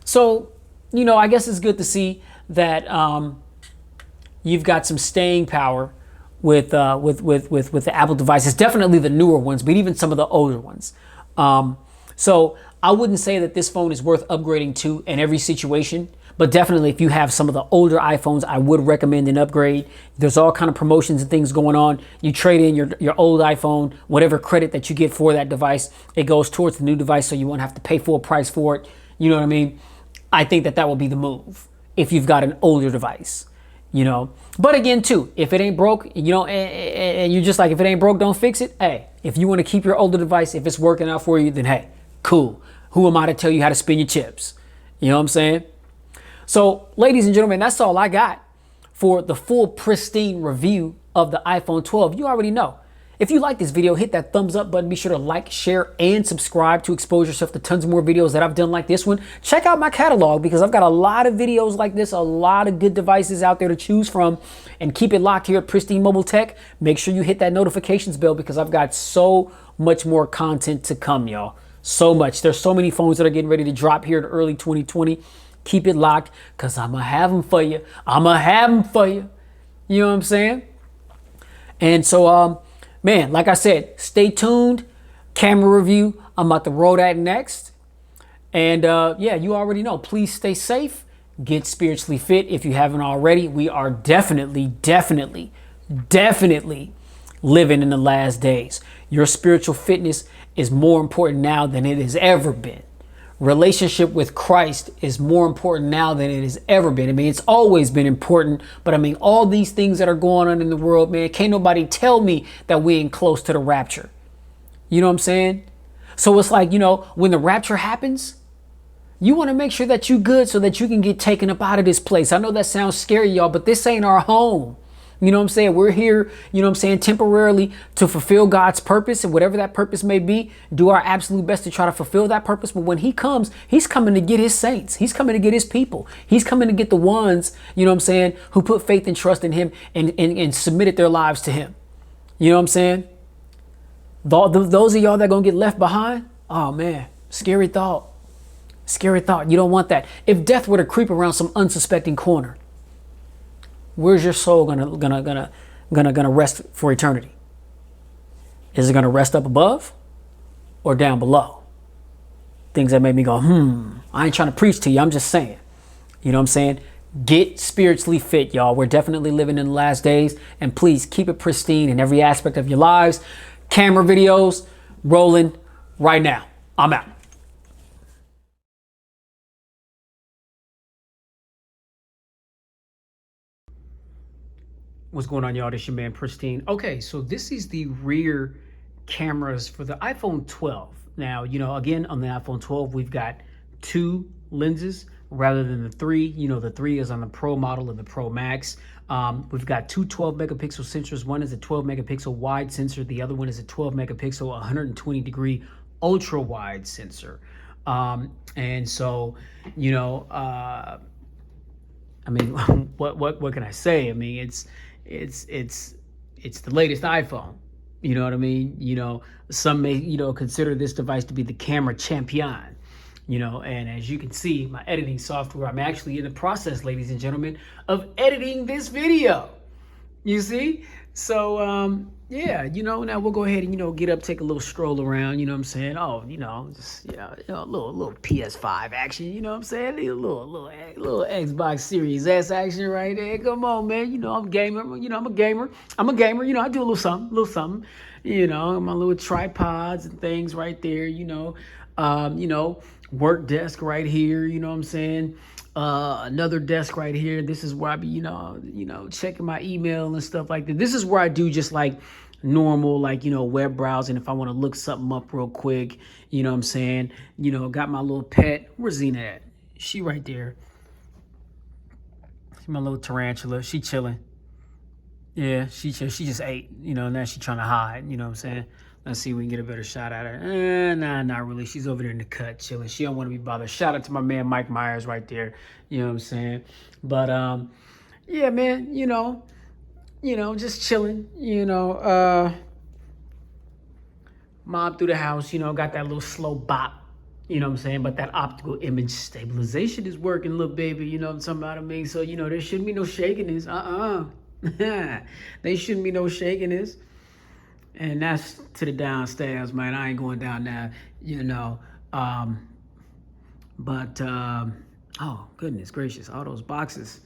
So, you know, I guess it's good to see that you've got some staying power with the Apple devices. Definitely the newer ones, but even some of the older ones. So I wouldn't say that this phone is worth upgrading to in every situation, but definitely if you have some of the older iPhones, I would recommend an upgrade. There's all kind of promotions and things going on. You trade in your old iPhone, whatever credit that you get for that device, it goes towards the new device, so you won't have to pay full price for it. You know what I mean? I think that will be the move if you've got an older device, you know. But again, too, if it ain't broke, you know, and you're just like, if it ain't broke, don't fix it. Hey, if you want to keep your older device, if it's working out for you, then hey, cool. Who am I to tell you how to spin your chips? You know what I'm saying? So, ladies and gentlemen, that's all I got for the full Pristine review of the iPhone 12. You already know. If you like this video, hit that thumbs up button. Be sure to like, share, and subscribe to expose yourself to tons more videos that I've done like this one. Check out my catalog because I've got a lot of videos like this, a lot of good devices out there to choose from. And keep it locked here at Pristine Mobile Tech. Make sure you hit that notifications bell because I've got so much more content to come, y'all. So much. There's so many phones that are getting ready to drop here in early 2020. Keep it locked because I'm going to have them for you. I'm going to have them for you. You know what I'm saying? And so, man, like I said, stay tuned. Camera review. I'm about to roll that next. And yeah, you already know. Please stay safe. Get spiritually fit if you haven't already. We are definitely living in the last days. Your spiritual fitness is more important now than it has ever been. Relationship with Christ is more important now than it has ever been. I mean, it's always been important, but I mean, all these things that are going on in the world, man, can't nobody tell me that we ain't close to the rapture. You know what I'm saying? So it's like, you know, when the rapture happens, You want to make sure that you good so that you can get taken up out of this place. I know that sounds scary, y'all, but this ain't our home. You know what I'm saying? We're here, you know what I'm saying, temporarily to fulfill God's purpose, and whatever that purpose may be, do our absolute best to try to fulfill that purpose. But when he comes, he's coming to get his saints. He's coming to get his people. He's coming to get the ones, you know what I'm saying, who put faith and trust in him and submitted their lives to him. You know what I'm saying? Those of y'all that are going to get left behind, oh man, scary thought. Scary thought. You don't want that. If death were to creep around some unsuspecting corner, where's your soul gonna rest for eternity? Is it gonna rest up above or down below? Things that made me go, I ain't trying to preach to you. I'm just saying. You know what I'm saying? Get spiritually fit, y'all. We're definitely living in the last days, and please keep it pristine in every aspect of your lives. Camera videos rolling right now. I'm out. What's going on, y'all? This your man Pristine. Okay, so this is the rear cameras for the iPhone 12. Now, you know, again, on the iPhone 12, we've got 2 lenses rather than the 3. You know, the 3 is on the Pro model and the Pro Max. We've got 2 12 megapixel sensors. One is a 12 megapixel wide sensor. The other one is a 12 megapixel 120 degree ultra wide sensor. And so, you know, I mean, what can I say? I mean, it's the latest iPhone. You know what I mean? You know, some may, you know, consider this device to be the camera champion. You know, and as you can see, my editing software, I'm actually in the process, ladies and gentlemen, of editing this video. You see? So, yeah, you know, now we'll go ahead and, you know, get up, take a little stroll around, you know what I'm saying? Oh, you know, just, you know, a little PS5 action, you know what I'm saying? A little Xbox Series S action right there. Come on, man. You know, I'm a gamer. You know, I'm a gamer. You know, I do a little something, you know, my little tripods and things right there, you know, work desk right here, you know what I'm saying? Another desk right here. This is where I be, you know, checking my email and stuff like that. This is where I do just like normal, like, you know, web browsing. If I want to look something up real quick, you know what I'm saying? You know, got my little pet. Where's Zena at? She right there. She's my little tarantula. She chilling. Yeah, she just ate, you know, now she trying to hide, you know what I'm saying? Let's see if we can get a better shot at her. Nah, not really. She's over there in the cut chilling. She don't want to be bothered. Shout out to my man Mike Myers right there. You know what I'm saying? But yeah, man, you know, just chilling, you know, mob through the house, you know, got that little slow bop, you know what I'm saying? But that optical image stabilization is working, little baby, you know what I'm talking about? I mean, so, you know, there shouldn't be no shakiness. There shouldn't be no shakiness. And that's to the downstairs, man. I ain't going down there, you know. But oh, goodness gracious, all those boxes.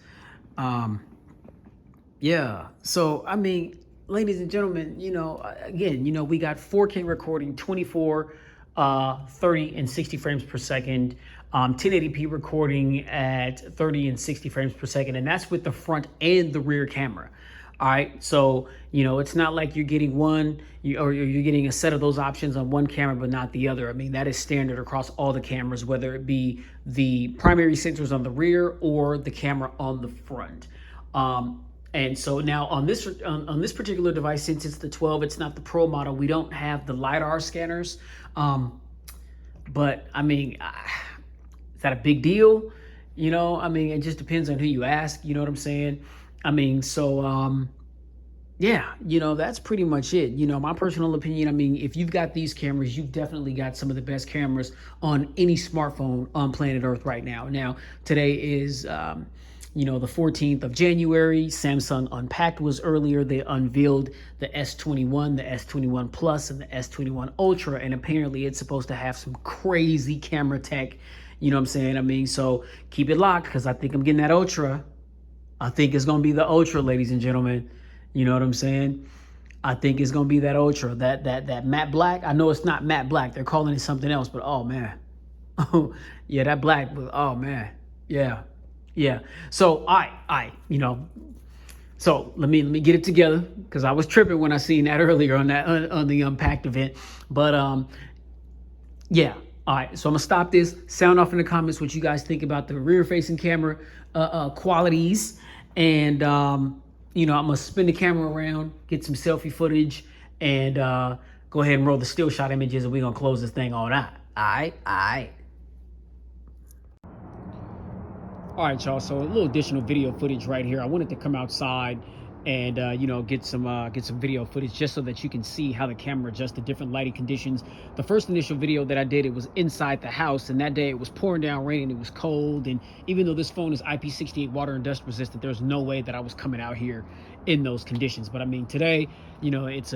Yeah. So, I mean, ladies and gentlemen, you know, again, you know, we got 4K recording, 24, 30, and 60 frames per second. 1080p recording at 30 and 60 frames per second. And that's with the front and the rear camera. All right, so, you know, it's not like you're getting one, or you're getting a set of those options on one camera, but not the other. I mean, that is standard across all the cameras, whether it be the primary sensors on the rear or the camera on the front. And so now on this particular device, since it's the 12, it's not the Pro model, we don't have the LiDAR scanners. But, I mean, is that a big deal? You know, I mean, it just depends on who you ask, you know what I'm saying? I mean, so, yeah, you know, that's pretty much it. You know, my personal opinion, I mean, if you've got these cameras, you've definitely got some of the best cameras on any smartphone on planet Earth right now. Now, today is, you know, the 14th of January. Samsung Unpacked was earlier. They unveiled the S21, the S21 Plus, and the S21 Ultra, and apparently it's supposed to have some crazy camera tech. You know what I'm saying? I mean, so keep it locked, because I think I'm getting that Ultra. I think it's going to be the Ultra, ladies and gentlemen. You know what I'm saying? I think it's going to be that Ultra, that matte black. I know it's not matte black. They're calling it something else, but oh, man. Oh, yeah, that black, oh, man. Yeah. So, I, you know, so let me get it together, because I was tripping when I seen that earlier on the Unpacked event. But, yeah. All right, so I'm gonna stop this. Sound off in the comments what you guys think about the rear-facing camera qualities, and you know, I'm gonna spin the camera around, get some selfie footage, and go ahead and roll the still shot images, and we're gonna close this thing on out. All right, y'all. So a little additional video footage right here. I wanted to come outside and you know, get some video footage just so that you can see how the camera adjusts to different lighting conditions. The first initial video that I did, it was inside the house, and that day it was pouring down rain and it was cold. And even though this phone is IP68 water and dust resistant, there's no way that I was coming out here in those conditions. But I mean, today, you know, it's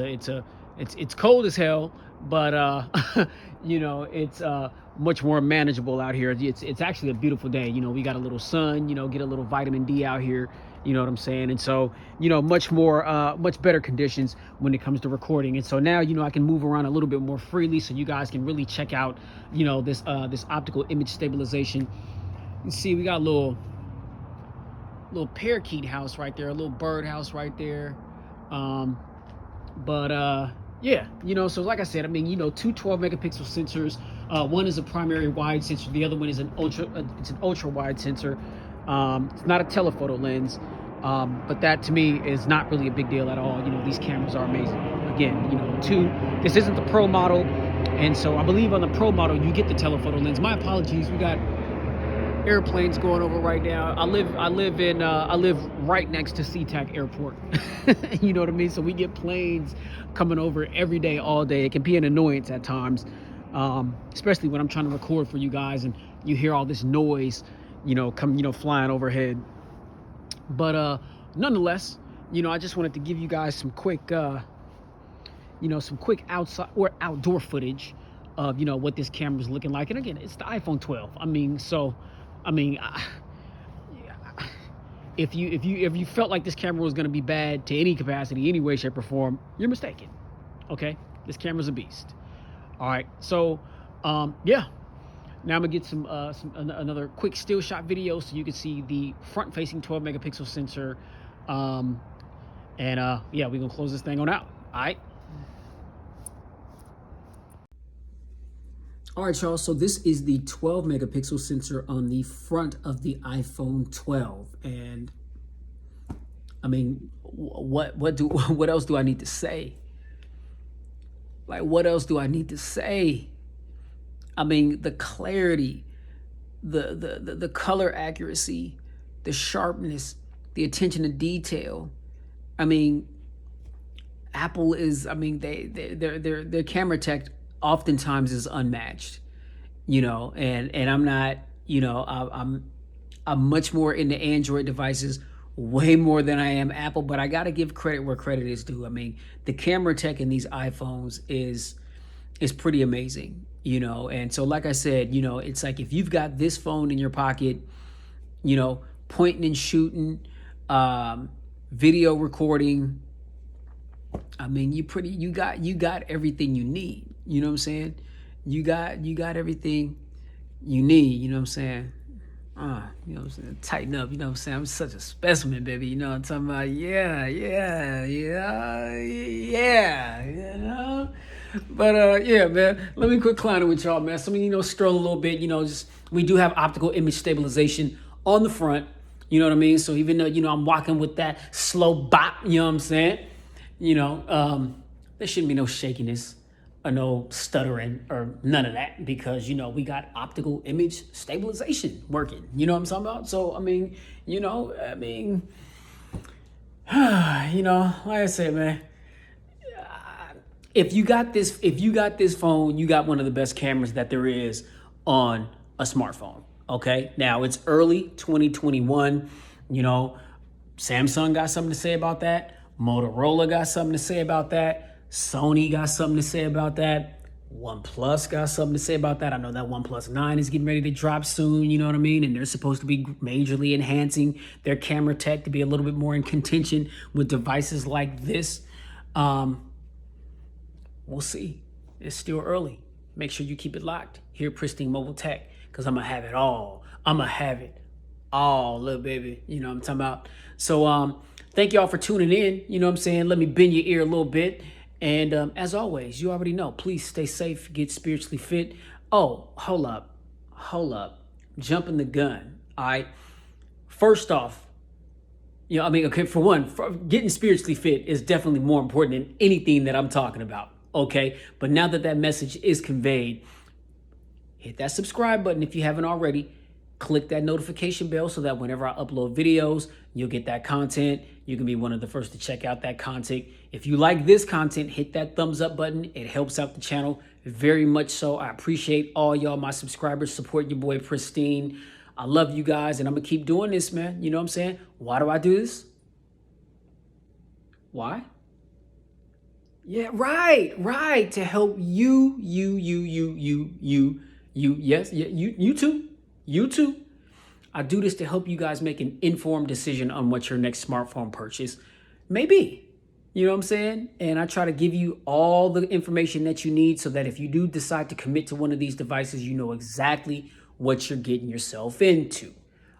cold as hell, but you know, it's much more manageable out here. It's actually a beautiful day. You know, we got a little sun, you know, get a little vitamin D out here, you know what I'm saying? And so, you know, much better conditions when it comes to recording. And so now, you know, I can move around a little bit more freely, so you guys can really check out, you know, this optical image stabilization. You see, we got a little parakeet house right there, a little bird house right there. Yeah, you know, so like I said, I mean, you know, two 12 megapixel sensors. One is a primary wide sensor. The other one is an ultra wide sensor. It's not a telephoto lens, but that to me is not really a big deal at all. You know, these cameras are amazing. Again, you know, this isn't the Pro model, and so I believe on the Pro model you get the telephoto lens. My apologies, we got airplanes going over right now. I live right next to SeaTac Airport. You know what I mean? So we get planes coming over every day, all day. It can be an annoyance at times, especially when I'm trying to record for you guys and you hear all this noise, you know, flying overhead. But nonetheless, you know, I just wanted to give you guys some quick, you know, some quick outside or outdoor footage of, you know, what this camera's looking like. And again, it's the iPhone 12. I mean, so, I mean, if you felt like this camera was going to be bad to any capacity, any way, shape, or form, you're mistaken. Okay, this camera's a beast. All right, so yeah. Now I'm gonna get another quick still shot video so you can see the front-facing 12 megapixel sensor, and yeah, we're gonna close this thing on out. All right. All right, y'all, so this is the 12 megapixel sensor on the front of the iPhone 12. And I mean, what else do I need to say? Like, what else do I need to say? I mean, the clarity, the color accuracy, the sharpness, the attention to detail. I mean, Apple is, I mean, their camera tech oftentimes is unmatched, you know, and I'm not, you know, I'm much more into Android devices, way more than I am Apple, but I got to give credit where credit is due. I mean, the camera tech in these iPhones is pretty amazing, you know. And so, like I said, you know, it's like if you've got this phone in your pocket, you know, pointing and shooting, video recording, I mean, you got everything you need. You know what I'm saying? You got everything you need. You know what I'm saying? You know what I'm saying? Tighten up. You know what I'm saying? I'm such a specimen, baby. You know what I'm talking about? Yeah. You know. But yeah, man. Let me quit clowning with y'all, man. So, you know, stroll a little bit. You know, just we do have optical image stabilization on the front. You know what I mean? So even though, you know, I'm walking with that slow bop, you know what I'm saying? You know, there shouldn't be no shakiness or no stuttering or none of that, because, you know, we got optical image stabilization working. You know what I'm talking about? So, I mean, you know, you know, like I said, man, if you got this phone, you got one of the best cameras that there is on a smartphone. Okay. Now it's early 2021, you know, Samsung got something to say about that. Motorola got something to say about that. Sony got something to say about that. OnePlus got something to say about that. I know that OnePlus 9 is getting ready to drop soon, you know what I mean? And they're supposed to be majorly enhancing their camera tech to be a little bit more in contention with devices like this. We'll see. It's still early. Make sure you keep it locked here at Pristine Mobile Tech, because I'm going to have it all. I'm going to have it all, little baby. You know what I'm talking about? So, thank y'all for tuning in. You know what I'm saying? Let me bend your ear a little bit. And as always, you already know, please stay safe, get spiritually fit. Oh, hold up, jumping the gun. All right. First off, I mean, okay, for one, getting spiritually fit is definitely more important than anything that I'm talking about. Okay, but now that that message is conveyed, hit that subscribe button if you haven't already. Click that notification bell so that whenever I upload videos, you'll get that content. You can be one of the first to check out that content. If you like this content, hit that thumbs up button. It helps out the channel very much so. I appreciate all y'all, my subscribers. Support your boy Pristine. I love you guys, and I'm going to keep doing this, man. You know what I'm saying? Why do I do this? Why? Yeah, right. To help you, yes, you too. You too. I do this to help you guys make an informed decision on what your next smartphone purchase may be. You know what I'm saying? And I try to give you all the information that you need so that if you do decide to commit to one of these devices, you know exactly what you're getting yourself into.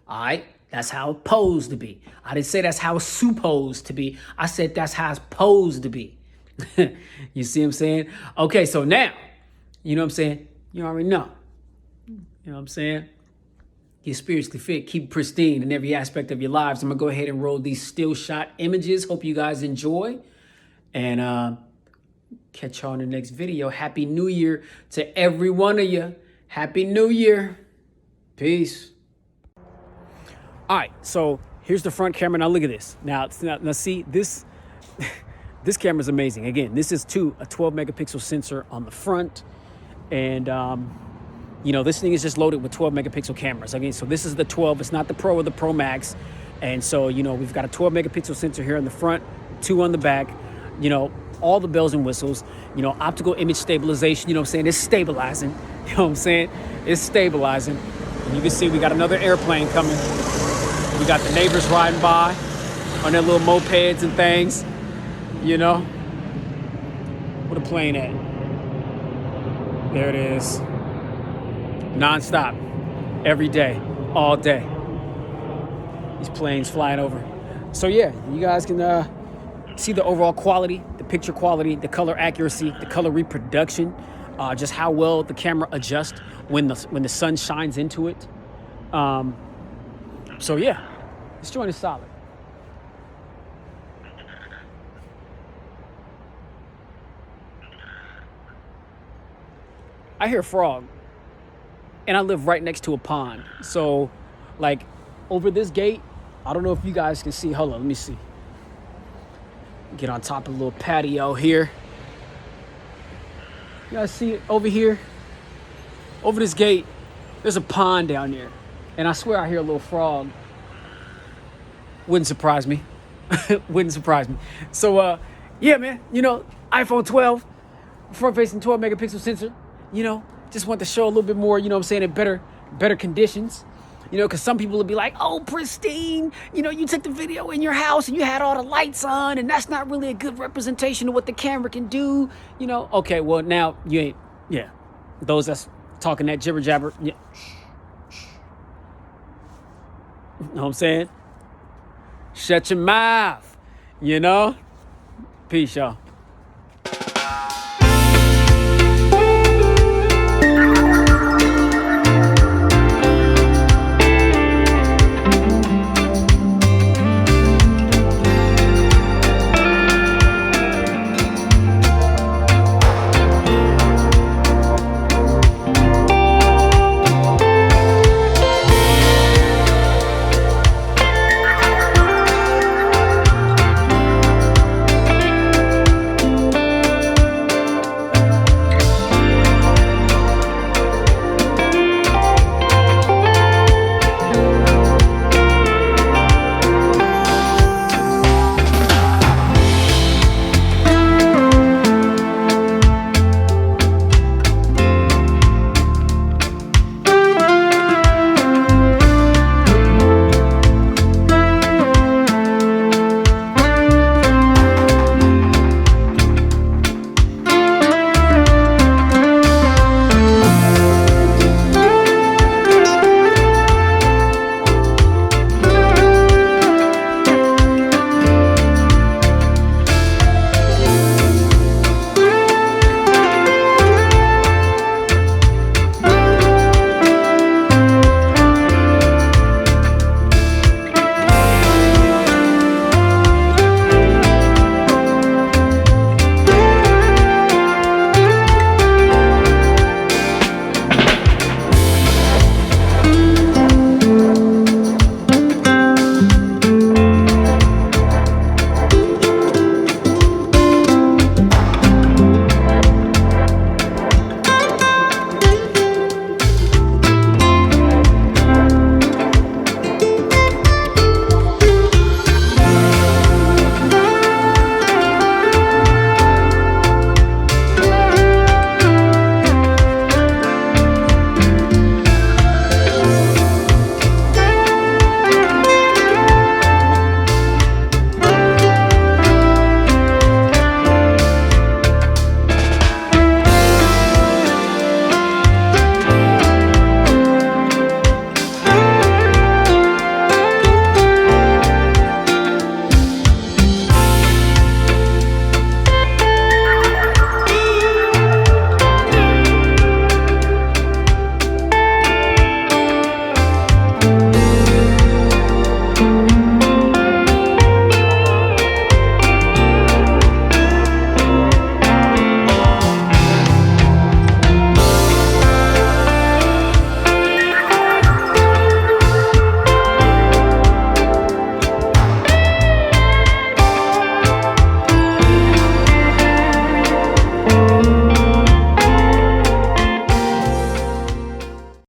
All right? That's how it's supposed to be. I didn't say that's how it's supposed to be. I said that's how it's supposed to be. You see what I'm saying? Okay, so now, you know what I'm saying? You already know. You know what I'm saying? Get spiritually fit, keep pristine in every aspect of your lives. I'm going to go ahead and roll these still shot images. Hope you guys enjoy. And catch y'all in the next video. Happy New Year to every one of you. Happy New Year. Peace. All right, so here's the front camera. Now look at this. Now see, this this camera is amazing. Again, this is a 12 megapixel sensor on the front. And this thing is just loaded with 12 megapixel cameras. Again, so this is the 12. It's not the Pro or the Pro Max. And so, we've got a 12 megapixel sensor here in the front, 2 on the back, all the bells and whistles, optical image stabilization, you know what I'm saying? It's stabilizing. You know what I'm saying? It's stabilizing. And you can see we got another airplane coming. We got the neighbors riding by on their little mopeds and things, Where the plane at? There it is. Non-stop, every day, all day. These planes flying over. So yeah, you guys can see the overall quality, the picture quality, the color accuracy, the color reproduction, just how well the camera adjusts when the sun shines into it. So yeah, this joint is solid. I hear a frog. And I live right next to a pond. So, over this gate, I don't know if you guys can see. Hold on, let me see. Get on top of a little patio here. You guys see it over here? Over this gate, there's a pond down there. And I swear I hear a little frog. Wouldn't surprise me. Wouldn't surprise me. So, yeah, man, iPhone 12, front-facing 12 megapixel sensor, just want to show a little bit more, in better conditions, because some people will be like, oh, Pristine, you took the video in your house and you had all the lights on and that's not really a good representation of what the camera can do, Okay, well, now you ain't, yeah, those that's talking that jibber jabber, yeah. You know what I'm saying? Shut your mouth, Peace, y'all.